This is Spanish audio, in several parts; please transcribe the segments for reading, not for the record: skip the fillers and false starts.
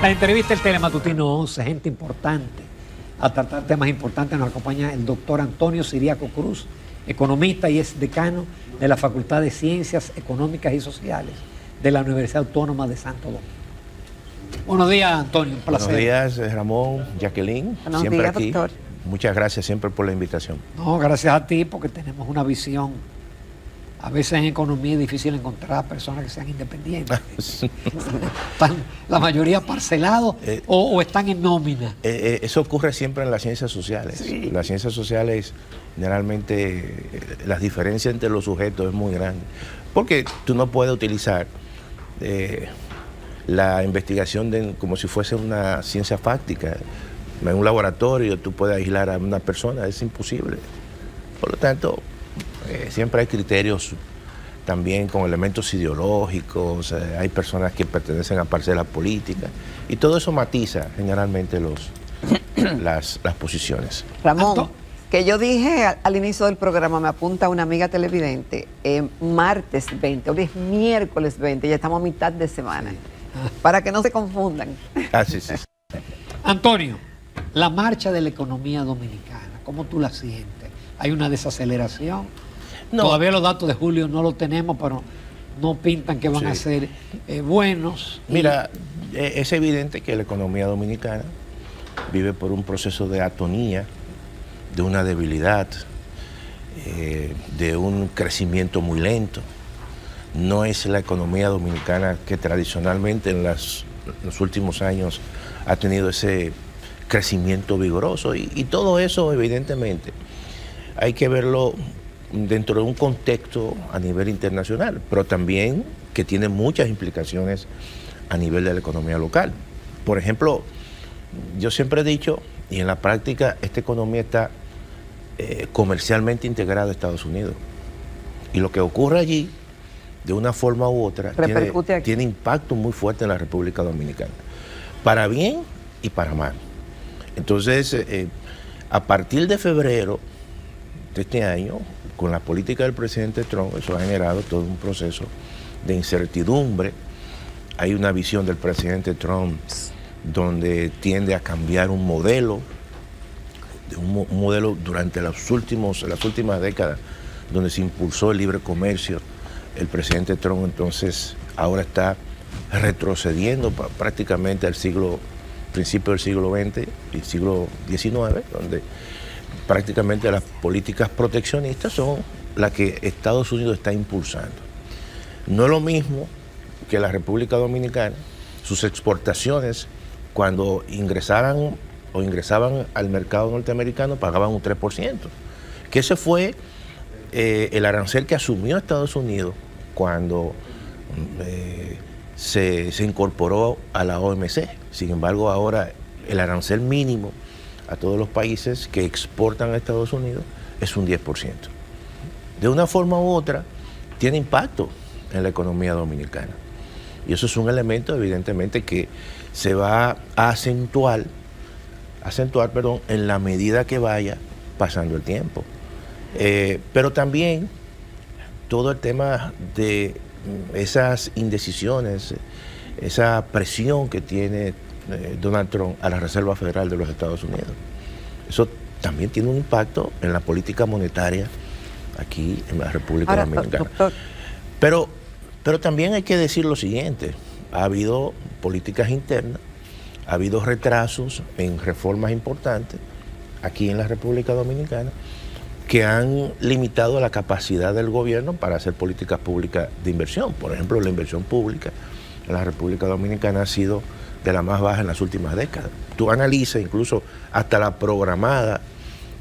La entrevista del Telematutino 11, gente importante. A tratar temas importantes nos acompaña el doctor Antonio Siriaco Cruz, economista y es decano de la Facultad de Ciencias Económicas y Sociales de la Universidad Autónoma de Santo Domingo. Buenos días, Antonio, un placer. Buenos días, Ramón, Jacqueline, Buenos siempre días, aquí. doctor. Muchas gracias siempre por la invitación. No, gracias a ti porque tenemos una visión. A veces en economía es difícil encontrar personas que sean independientes. Están la mayoría parcelados o están en nómina. Eso ocurre siempre en las ciencias sociales. Sí. Las ciencias sociales, generalmente, las diferencias entre los sujetos es muy grande. Porque tú no puedes utilizar la investigación como si fuese una ciencia fáctica. En un laboratorio tú puedes aislar a una persona, es imposible. Por lo tanto, siempre hay criterios también con elementos ideológicos, hay personas que pertenecen a parcelas políticas y todo eso matiza generalmente las posiciones. Ramón, que yo dije al inicio del programa, me apunta una amiga televidente, martes 20, hoy es miércoles 20, ya estamos a mitad de semana, para que no se confundan. Ah, sí, sí. Antonio, la marcha de la economía dominicana, ¿cómo tú la sientes? ¿Hay una desaceleración? No. Todavía los datos de julio no los tenemos, pero no pintan que van a ser buenos. Mira, es evidente que la economía dominicana vive por un proceso de atonía, de una debilidad, de un crecimiento muy lento. No es la economía dominicana que tradicionalmente en los últimos años ha tenido ese crecimiento vigoroso y todo eso evidentemente hay que verlo dentro de un contexto a nivel internacional, pero también que tiene muchas implicaciones a nivel de la economía local. Por ejemplo, yo siempre he dicho, y en la práctica esta economía está comercialmente integrada a Estados Unidos. Y lo que ocurre allí, de una forma u otra, tiene impacto muy fuerte en la República Dominicana, para bien y para mal. Entonces, a partir de febrero de este año, con la política del presidente Trump, eso ha generado todo un proceso de incertidumbre. Hay una visión del presidente Trump donde tiende a cambiar un modelo, durante las últimas décadas, donde se impulsó el libre comercio. El presidente Trump entonces ahora está retrocediendo prácticamente al principio del siglo XX y siglo XIX, donde prácticamente las políticas proteccionistas son las que Estados Unidos está impulsando. No es lo mismo que la República Dominicana, sus exportaciones, cuando ingresaban al mercado norteamericano, pagaban un 3%, que ese fue el arancel que asumió Estados Unidos cuando se incorporó a la OMC. Sin embargo, ahora el arancel mínimo a todos los países que exportan a Estados Unidos es un 10%. De una forma u otra, tiene impacto en la economía dominicana. Y eso es un elemento, evidentemente, que se va a acentuar, en la medida que vaya pasando el tiempo. Pero también todo el tema de esas indecisiones, esa presión que tiene Donald Trump a la Reserva Federal de los Estados Unidos. Eso también tiene un impacto en la política monetaria aquí en la República Dominicana. Doctor. Pero también hay que decir lo siguiente, ha habido políticas internas, ha habido retrasos en reformas importantes aquí en la República Dominicana que han limitado la capacidad del gobierno para hacer políticas públicas de inversión. Por ejemplo, la inversión pública en la República Dominicana ha sido de la más baja en las últimas décadas. Tú analizas incluso hasta la programada,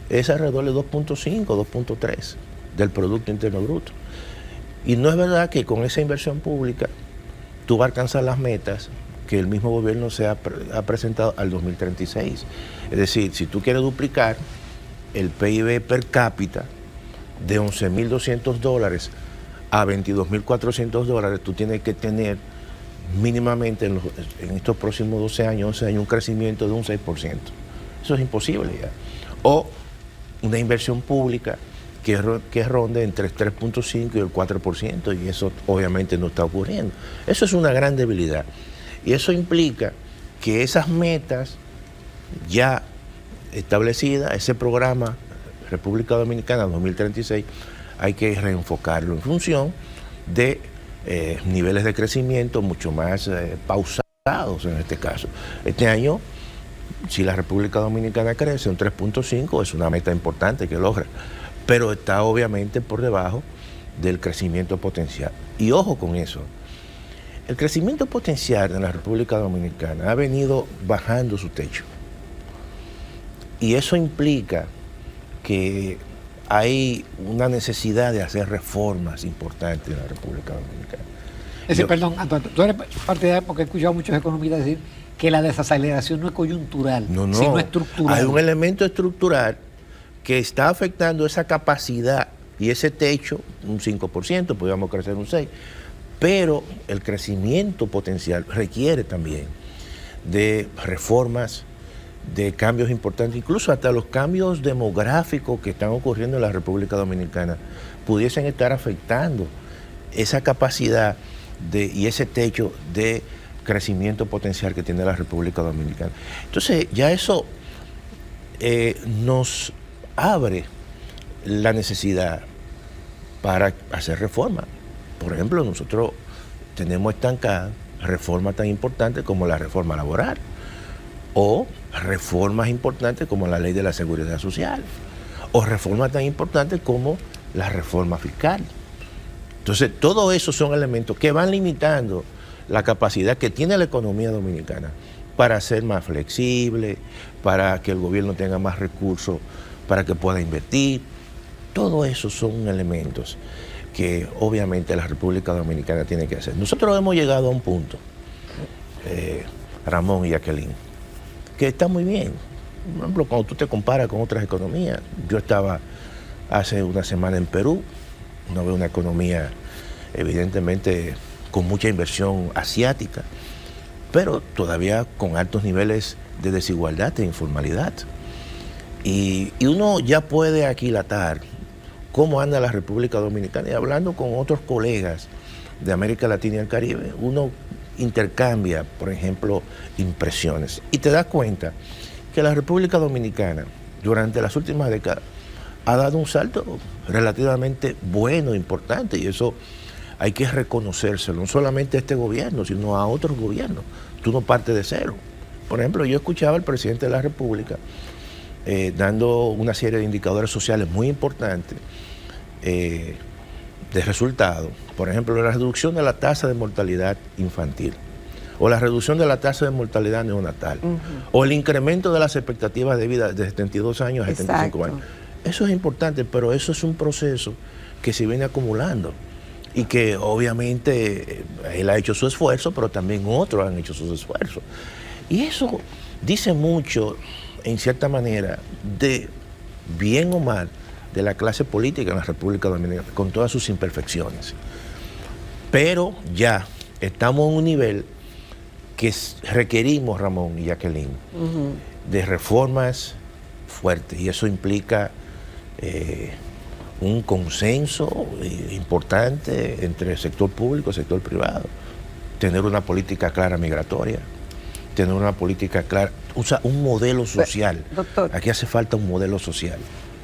es alrededor de 2.5, 2.3 del Producto Interno Bruto. Y no es verdad que con esa inversión pública tú vas a alcanzar las metas que el mismo gobierno ha presentado al 2036. Es decir, si tú quieres duplicar el PIB per cápita de $11.200 a $22.400, tú tienes que tener mínimamente en estos próximos 12 años, un crecimiento de un 6%. Eso es imposible ya. O una inversión pública que ronde entre el 3.5 y el 4%, y eso obviamente no está ocurriendo. Eso es una gran debilidad. Y eso implica que esas metas ya establecidas, ese programa República Dominicana 2036, hay que reenfocarlo en función de niveles de crecimiento mucho más pausados en este caso. Este año, si la República Dominicana crece un 3.5, es una meta importante que logra, pero está obviamente por debajo del crecimiento potencial. Y ojo con eso, el crecimiento potencial en la República Dominicana ha venido bajando su techo. Y eso implica que hay una necesidad de hacer reformas importantes en la República Dominicana. Perdón, Antonio, tú eres partidario porque he escuchado a muchos economistas decir que la desaceleración no es coyuntural, sino estructural. Hay un elemento estructural que está afectando esa capacidad y ese techo, un 5%, podríamos crecer un 6%, pero el crecimiento potencial requiere también de reformas, de cambios importantes, incluso hasta los cambios demográficos que están ocurriendo en la República Dominicana pudiesen estar afectando esa capacidad y ese techo de crecimiento potencial que tiene la República Dominicana. Entonces ya eso nos abre la necesidad para hacer reformas. Por ejemplo, nosotros tenemos estancadas reformas tan importantes como la reforma laboral o reformas importantes como la ley de la seguridad social o reformas tan importantes como la reforma fiscal. Entonces, todo eso son elementos que van limitando la capacidad que tiene la economía dominicana para ser más flexible, para que el gobierno tenga más recursos, para que pueda invertir. Todo eso son elementos que obviamente la República Dominicana tiene que hacer. Nosotros hemos llegado a un punto, Ramón y Jacqueline, que está muy bien. Por ejemplo, cuando tú te comparas con otras economías, yo estaba hace una semana en Perú, uno ve una economía evidentemente con mucha inversión asiática, pero todavía con altos niveles de desigualdad e informalidad. Y uno ya puede aquilatar cómo anda la República Dominicana, y hablando con otros colegas de América Latina y el Caribe, uno intercambia, por ejemplo, impresiones y te das cuenta que la República Dominicana durante las últimas décadas ha dado un salto relativamente bueno, importante, y eso hay que reconocérselo, no solamente a este gobierno, sino a otros gobiernos. Tú no partes de cero. Por ejemplo, yo escuchaba al presidente de la República dando una serie de indicadores sociales muy importantes de resultados. Por ejemplo, la reducción de la tasa de mortalidad infantil, o la reducción de la tasa de mortalidad neonatal, o el incremento de las expectativas de vida de 72 años a 75 años. Eso es importante, pero eso es un proceso que se viene acumulando y que obviamente él ha hecho su esfuerzo, pero también otros han hecho sus esfuerzos. Y eso dice mucho, en cierta manera, de bien o mal, de la clase política en la República Dominicana, con todas sus imperfecciones. Pero ya estamos en un nivel que requerimos, Ramón y Jacqueline, de reformas fuertes, y eso implica un consenso importante entre el sector público y el sector privado, tener una política clara migratoria, tener una política clara, un modelo social. Doctor, aquí hace falta un modelo social.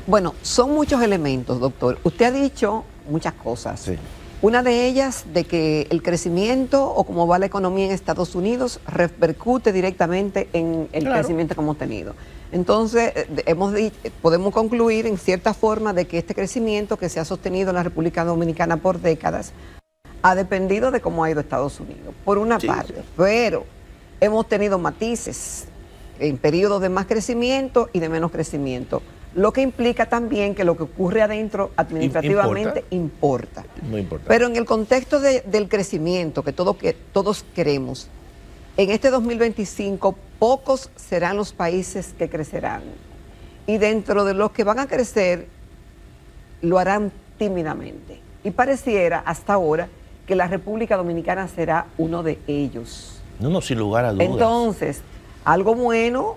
Bueno, son muchos elementos, doctor. Usted ha dicho muchas cosas. Sí. Una de ellas, de que el crecimiento o cómo va la economía en Estados Unidos repercute directamente en el crecimiento que hemos tenido. Entonces, podemos concluir en cierta forma de que este crecimiento que se ha sostenido en la República Dominicana por décadas ha dependido de cómo ha ido Estados Unidos, por una parte. Pero hemos tenido matices en periodos de más crecimiento y de menos crecimiento, lo que implica también que lo que ocurre adentro administrativamente importa. Muy importante. Pero en el contexto del crecimiento que todos queremos, en este 2025 pocos serán los países que crecerán. Y dentro de los que van a crecer, lo harán tímidamente. Y pareciera hasta ahora que la República Dominicana será uno de ellos. No, sin lugar a dudas. Entonces, algo bueno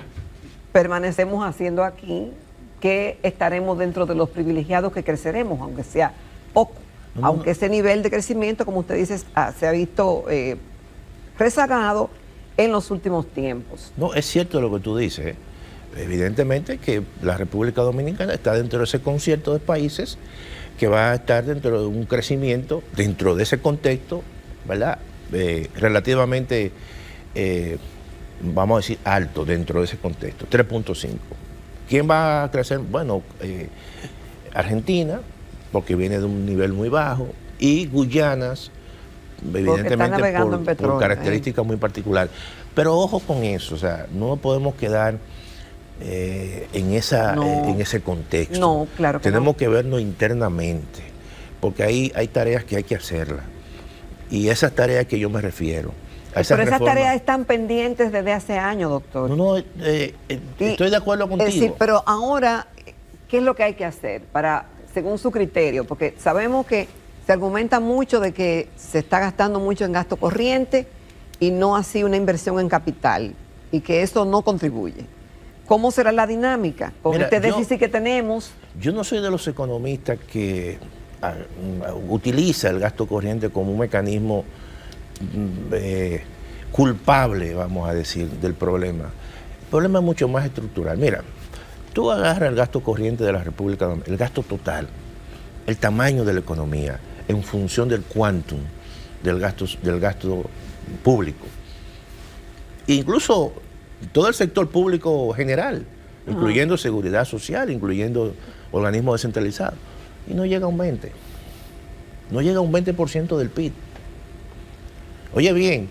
permanecemos haciendo aquí, que estaremos dentro de los privilegiados que creceremos, aunque sea poco. Aunque ese nivel de crecimiento, como usted dice, se ha visto rezagado en los últimos tiempos. No, es cierto lo que tú dices, ¿eh? Evidentemente que la República Dominicana está dentro de ese concierto de países que va a estar dentro de un crecimiento, dentro de ese contexto, ¿verdad? Relativamente, vamos a decir, alto dentro de ese contexto, 3.5. ¿Quién va a crecer? Bueno, Argentina, porque viene de un nivel muy bajo, y Guyanas, evidentemente por características muy particulares. Pero ojo con eso, o sea, no podemos quedar en ese contexto. No, claro que tenemos que vernos internamente, porque hay tareas que hay que hacerlas. Y esas tareas que yo me refiero. Pero esas tareas están pendientes desde hace años, doctor. No, estoy de acuerdo contigo. Es decir, pero ahora, ¿qué es lo que hay que hacer para, según su criterio? Porque sabemos que se argumenta mucho de que se está gastando mucho en gasto corriente y no así una inversión en capital, y que eso no contribuye. ¿Cómo será la dinámica con este déficit que tenemos? Yo no soy de los economistas que utiliza el gasto corriente como un mecanismo culpable, vamos a decir, del problema. El problema es mucho más estructural. Mira, tú agarras el gasto corriente de la República Dominicana, el gasto total, el tamaño de la economía, en función del quantum del gasto público. Incluso todo el sector público general, incluyendo seguridad social, incluyendo organismos descentralizados. Y no llega a un 20%. No llega a un 20% del PIB. Oye bien.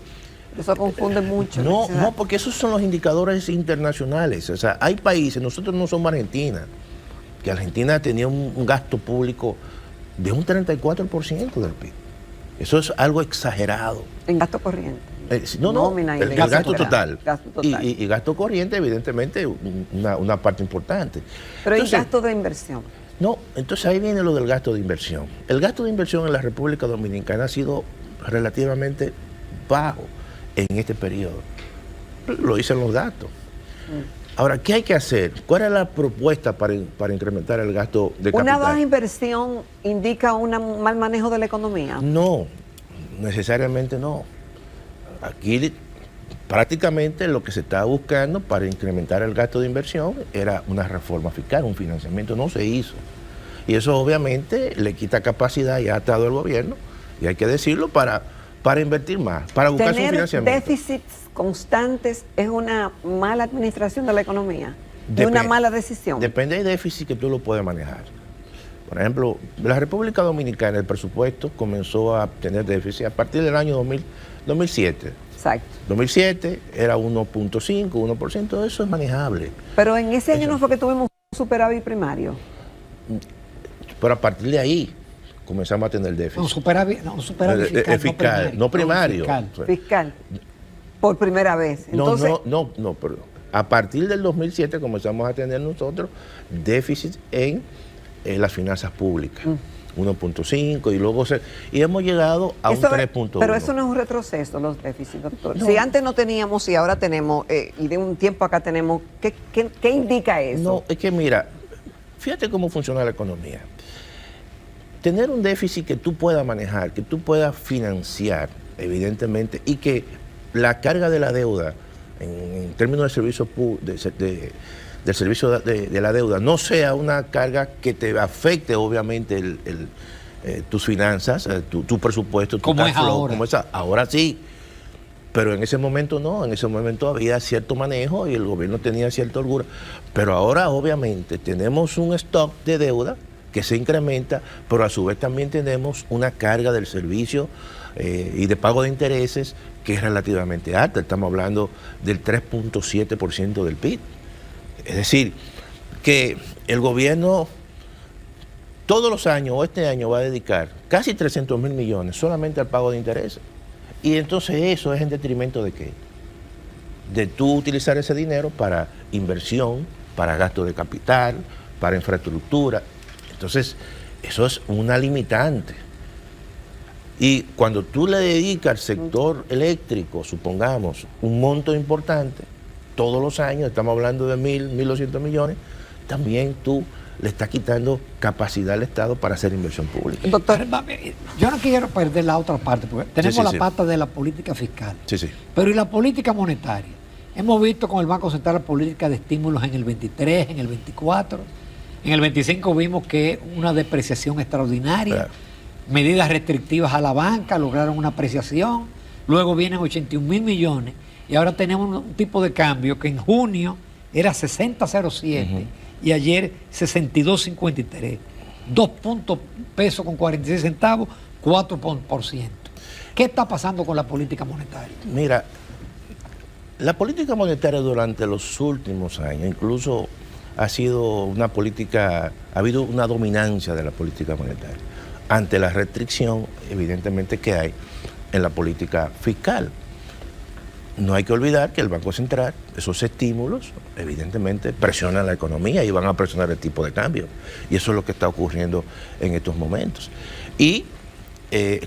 Eso confunde mucho. No, porque esos son los indicadores internacionales. O sea, hay países, nosotros no somos Argentina, que Argentina tenía un gasto público de un 34% del PIB. Eso es algo exagerado. En gasto corriente. El gasto total. Y gasto corriente, evidentemente, una parte importante. Pero el gasto de inversión. No, entonces ahí viene lo del gasto de inversión. El gasto de inversión en la República Dominicana ha sido relativamente bajo en este periodo. Lo dicen los datos. Ahora, ¿qué hay que hacer? ¿Cuál es la propuesta para incrementar el gasto de capital? ¿Una baja inversión indica un mal manejo de la economía? No, necesariamente no. Aquí prácticamente lo que se estaba buscando para incrementar el gasto de inversión era una reforma fiscal, un financiamiento, no se hizo. Y eso obviamente le quita capacidad y ha atado al gobierno, y hay que decirlo, para invertir más, para buscar su financiamiento. ¿Tener déficits constantes es una mala administración de la economía? ¿Es una mala decisión? Depende del déficit que tú lo puedes manejar. Por ejemplo, la República Dominicana, el presupuesto comenzó a tener déficit a partir del año 2007. Exacto. 2007 era 1.5, 1%, eso es manejable. Pero en ese año no fue que tuvimos un superávit primario. Pero a partir de ahí comenzamos a tener déficit. Un superávit fiscal, no primario. Fiscal. Por primera vez. Entonces, no, perdón. A partir del 2007 comenzamos a tener nosotros déficit en las finanzas públicas. 1.5 y luego y hemos llegado a un 3.1. Pero eso no es un retroceso, los déficits, doctor. No. Si antes no teníamos y ahora tenemos, y de un tiempo acá tenemos, ¿qué indica eso? No, es que mira, fíjate cómo funciona la economía. Tener un déficit que tú puedas manejar, que tú puedas financiar, evidentemente, y que la carga de la deuda, en términos de servicio del servicio de la deuda, no sea una carga que te afecte obviamente tus finanzas, tu presupuesto, tu cash flow, como esa. Ahora sí, pero en ese momento no, en ese momento había cierto manejo y el gobierno tenía cierta holgura, pero ahora obviamente tenemos un stock de deuda que se incrementa, pero a su vez también tenemos una carga del servicio y de pago de intereses que es relativamente alta. Estamos hablando del 3.7% del PIB. Es decir, que el gobierno todos los años, o este año, va a dedicar casi 300.000 millones solamente al pago de intereses. Y entonces eso es en detrimento de qué? De tú utilizar ese dinero para inversión, para gasto de capital, para infraestructura. Entonces, eso es una limitante. Y cuando tú le dedicas al sector eléctrico, supongamos, un monto importante, todos los años, estamos hablando de 1.200 millones, también tú le está quitando capacidad al Estado para hacer inversión pública. Doctor, Yo no quiero perder la otra parte, porque tenemos sí, la sí. pata de la política fiscal. Sí, sí. Pero ¿y la política monetaria? Hemos visto con el Banco Central política de estímulos en el 23, en el 24. En el 25 vimos que una depreciación extraordinaria, Claro. medidas restrictivas a la banca, lograron una apreciación. Luego vienen 81.000 millones y ahora tenemos un tipo de cambio que en junio era 60.07 y ayer 62.53. 2 puntos pesos con 46 centavos, 4%. ¿Qué está pasando con la política monetaria? Mira, la política monetaria durante los últimos años, incluso ha sido una política, ha habido una dominancia de la política monetaria ante la restricción, evidentemente, que hay en la política fiscal. No hay que olvidar que el Banco Central, esos estímulos, evidentemente, presionan la economía y van a presionar el tipo de cambio. Y eso es lo que está ocurriendo en estos momentos. Y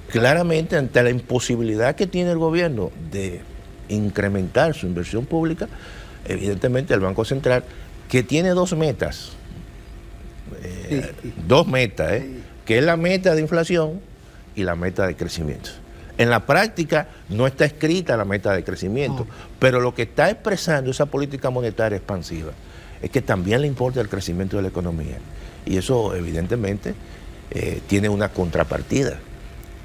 claramente, ante la imposibilidad que tiene el gobierno de incrementar su inversión pública, evidentemente el Banco Central, que tiene dos metas, que es la meta de inflación y la meta de crecimiento. En la práctica no está escrita la meta de crecimiento, pero lo que está expresando esa política monetaria expansiva es que también le importa el crecimiento de la economía. Y eso evidentemente tiene una contrapartida.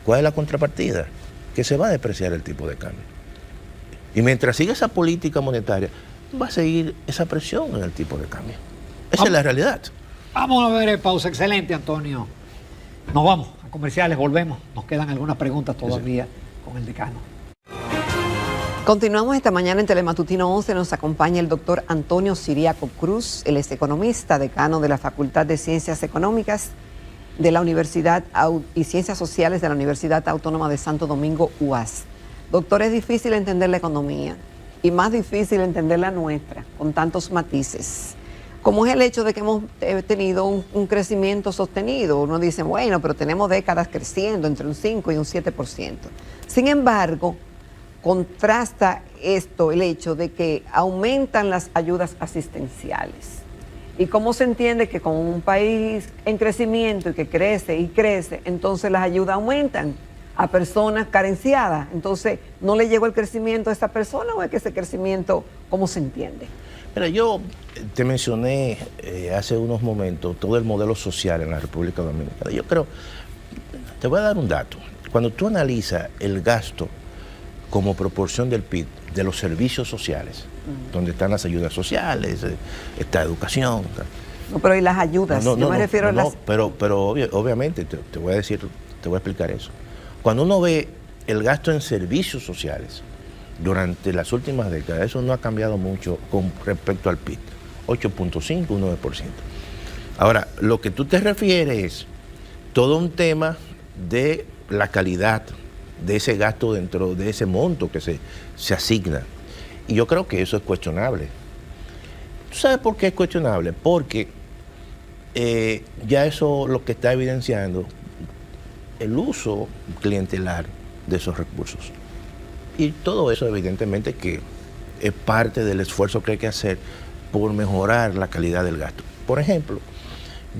¿Cuál es la contrapartida? Que se va a depreciar el tipo de cambio. Y mientras siga esa política monetaria, va a seguir esa presión en el tipo de cambio. Esa es la realidad. Vamos a ver, pausa. Excelente, Antonio. Nos vamos a comerciales, volvemos. Nos quedan algunas preguntas todavía con el decano. continuamos esta mañana en Telematutino 11. Nos acompaña el doctor Antonio Siriaco Cruz. Él es economista, decano de la Facultad de Ciencias Económicas de la Universidad y Ciencias Sociales de la Universidad Autónoma de Santo Domingo, UAS. Doctor, es difícil entender la economía y más difícil entender la nuestra, con tantos matices. Como es el hecho de que hemos tenido un crecimiento sostenido. Uno dice, bueno, pero tenemos décadas creciendo entre un 5 y un 7%. Sin embargo, contrasta esto el hecho de que aumentan las ayudas asistenciales. ¿Y cómo se entiende que con un país en crecimiento y que crece y crece, entonces las ayudas aumentan a personas carenciadas? Entonces, ¿no le llegó el crecimiento a esa persona o es que ese crecimiento, cómo se entiende? Mira, yo te mencioné hace unos momentos todo el modelo social en la República Dominicana. Yo creo, te voy a dar un dato. Cuando tú analizas el gasto como proporción del PIB de los servicios sociales, donde están las ayudas sociales, está educación. No, pero ¿y las ayudas? Yo me refiero a las... Pero obviamente te voy a decir, te voy a explicar eso. Cuando uno ve el gasto en servicios sociales durante las últimas décadas, eso no ha cambiado mucho con respecto al PIB, 8.5, 9%. Ahora, lo que tú te refieres es todo un tema de la calidad de ese gasto dentro de ese monto que se asigna. Y yo creo que eso es cuestionable. ¿Tú sabes por qué es cuestionable? Porque ya eso lo que está evidenciando el uso clientelar de esos recursos. Y todo eso evidentemente que es parte del esfuerzo que hay que hacer por mejorar la calidad del gasto. Por ejemplo,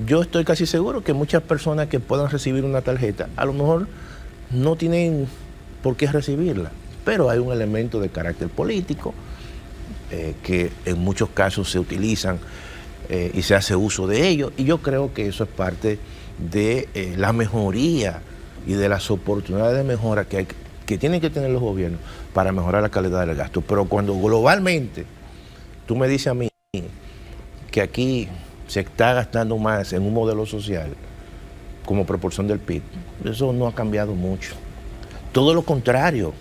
yo estoy casi seguro que muchas personas que puedan recibir una tarjeta, a lo mejor no tienen por qué recibirla, pero hay un elemento de carácter político que en muchos casos se utilizan y se hace uso de ellos, y yo creo que eso es parte de la mejoría y de las oportunidades de mejora que tienen que tener los gobiernos para mejorar la calidad del gasto. Pero cuando globalmente tú me dices a mí que aquí se está gastando más en un modelo social como proporción del PIB, eso no ha cambiado mucho. Todo lo contrario,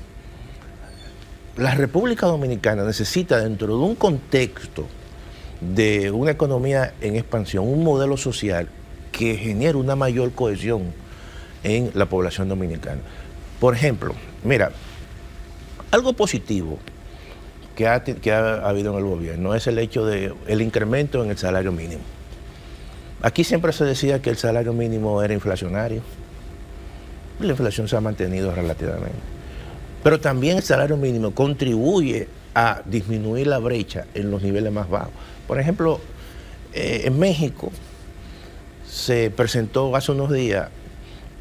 la República Dominicana necesita, dentro de un contexto de una economía en expansión, un modelo social que genere una mayor cohesión en la población dominicana. Por ejemplo, mira, algo positivo que ha habido en el gobierno es el hecho del incremento en el salario mínimo. Aquí siempre se decía que el salario mínimo era inflacionario. La inflación se ha mantenido relativamente. Pero también el salario mínimo contribuye a disminuir la brecha en los niveles más bajos. Por ejemplo, en México, se presentó hace unos días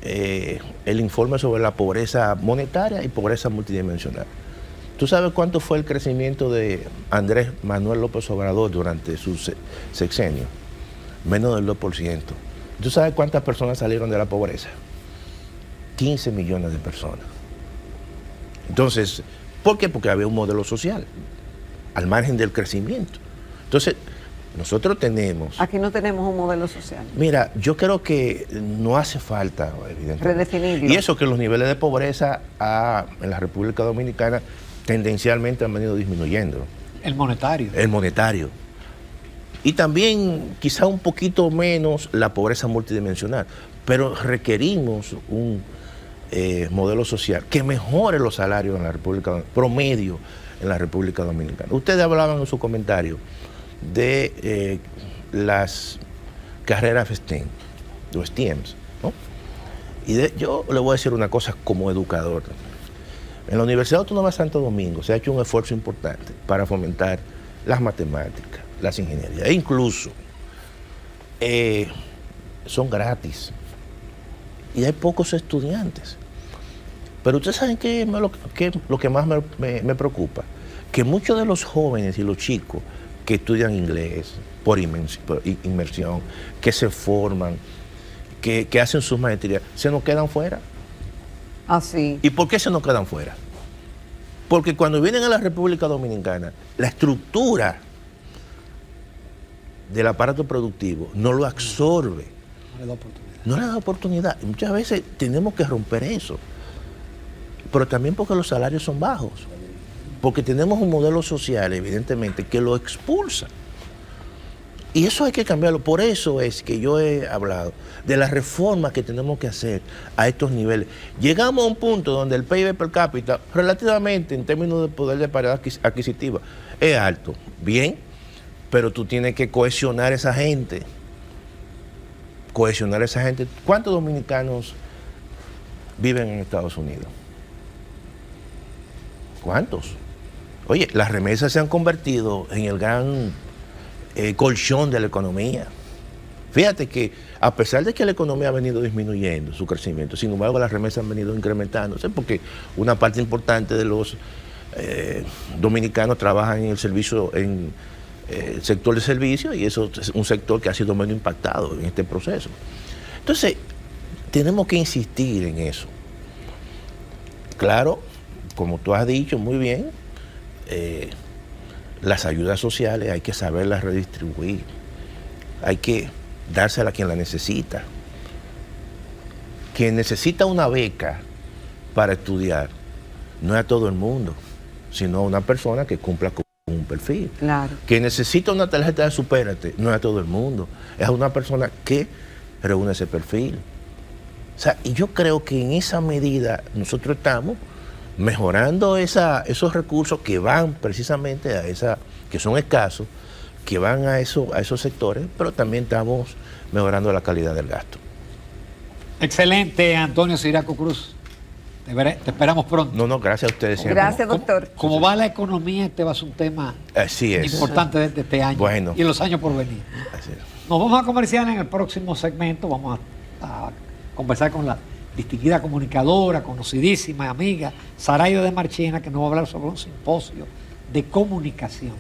el informe sobre la pobreza monetaria y pobreza multidimensional. ¿Tú sabes cuánto fue el crecimiento de Andrés Manuel López Obrador durante su sexenio? Menos del 2%. ¿Tú sabes cuántas personas salieron de la pobreza? 15 millones de personas. Entonces, ¿por qué? Porque había un modelo social, al margen del crecimiento. Entonces, nosotros tenemos... Aquí no tenemos un modelo social. Mira, yo creo que no hace falta, evidentemente. Redefinirlo. Y eso que los niveles de pobreza en la República Dominicana tendencialmente han venido disminuyendo. El monetario. El monetario. Y también quizá un poquito menos la pobreza multidimensional. Pero requerimos un modelo social que mejore los salarios en la República Dominicana, promedio en la República Dominicana. Ustedes hablaban en su comentario de las carreras STEM, los STEMs, ¿no? Y yo le voy a decir una cosa como educador. En la Universidad Autónoma de Santo Domingo se ha hecho un esfuerzo importante para fomentar las matemáticas, las ingenierías, e incluso son gratis. Y hay pocos estudiantes. Pero ustedes saben qué es lo que más me preocupa, que muchos de los jóvenes y los chicos que estudian inglés por inmersión, que se forman, que hacen sus maestrías, se nos quedan fuera. Así. ¿Y por qué se nos quedan fuera? Porque cuando vienen a la República Dominicana, la estructura del aparato productivo no lo absorbe. No le da oportunidad. No le da oportunidad. Y muchas veces tenemos que romper eso. Pero también porque los salarios son bajos. Porque tenemos un modelo social, evidentemente, que lo expulsa. Y eso hay que cambiarlo. Por eso es que yo he hablado de las reformas que tenemos que hacer a estos niveles. Llegamos a un punto donde el PIB per cápita, relativamente en términos de poder de paridad adquisitiva, es alto. Bien, pero tú tienes que cohesionar a esa gente. Cohesionar a esa gente. ¿Cuántos dominicanos viven en Estados Unidos? ¿Cuántos? Oye, las remesas se han convertido en el gran colchón de la economía. Fíjate que a pesar de que la economía ha venido disminuyendo su crecimiento, sin embargo las remesas han venido incrementándose porque una parte importante de los dominicanos trabajan en el servicio, en el sector de servicios, y eso es un sector que ha sido menos impactado en este proceso. Entonces, tenemos que insistir en eso. Claro, como tú has dicho muy bien, las ayudas sociales hay que saberlas redistribuir, hay que dársela a quien la necesita. Quien necesita una beca para estudiar no es a todo el mundo, sino a una persona que cumpla con un perfil. Claro. Quien necesita una tarjeta de Supérate no es a todo el mundo, es a una persona que reúne ese perfil. O sea, y yo creo que en esa medida nosotros estamos mejorando esos recursos que van precisamente que son escasos, que van a esos sectores, pero también estamos mejorando la calidad del gasto. Excelente, Antonio Ciriaco Cruz. Te esperamos pronto. No, gracias a ustedes siempre. Gracias, doctor. Como va la economía, este va a ser un tema Así es. importante de este año Bueno. y en los años por venir. Así es. Nos vamos a comercial en el próximo segmento. Vamos a conversar con la distinguida comunicadora, conocidísima amiga, Sarayda de Marchena, que nos va a hablar sobre un simposio de comunicación.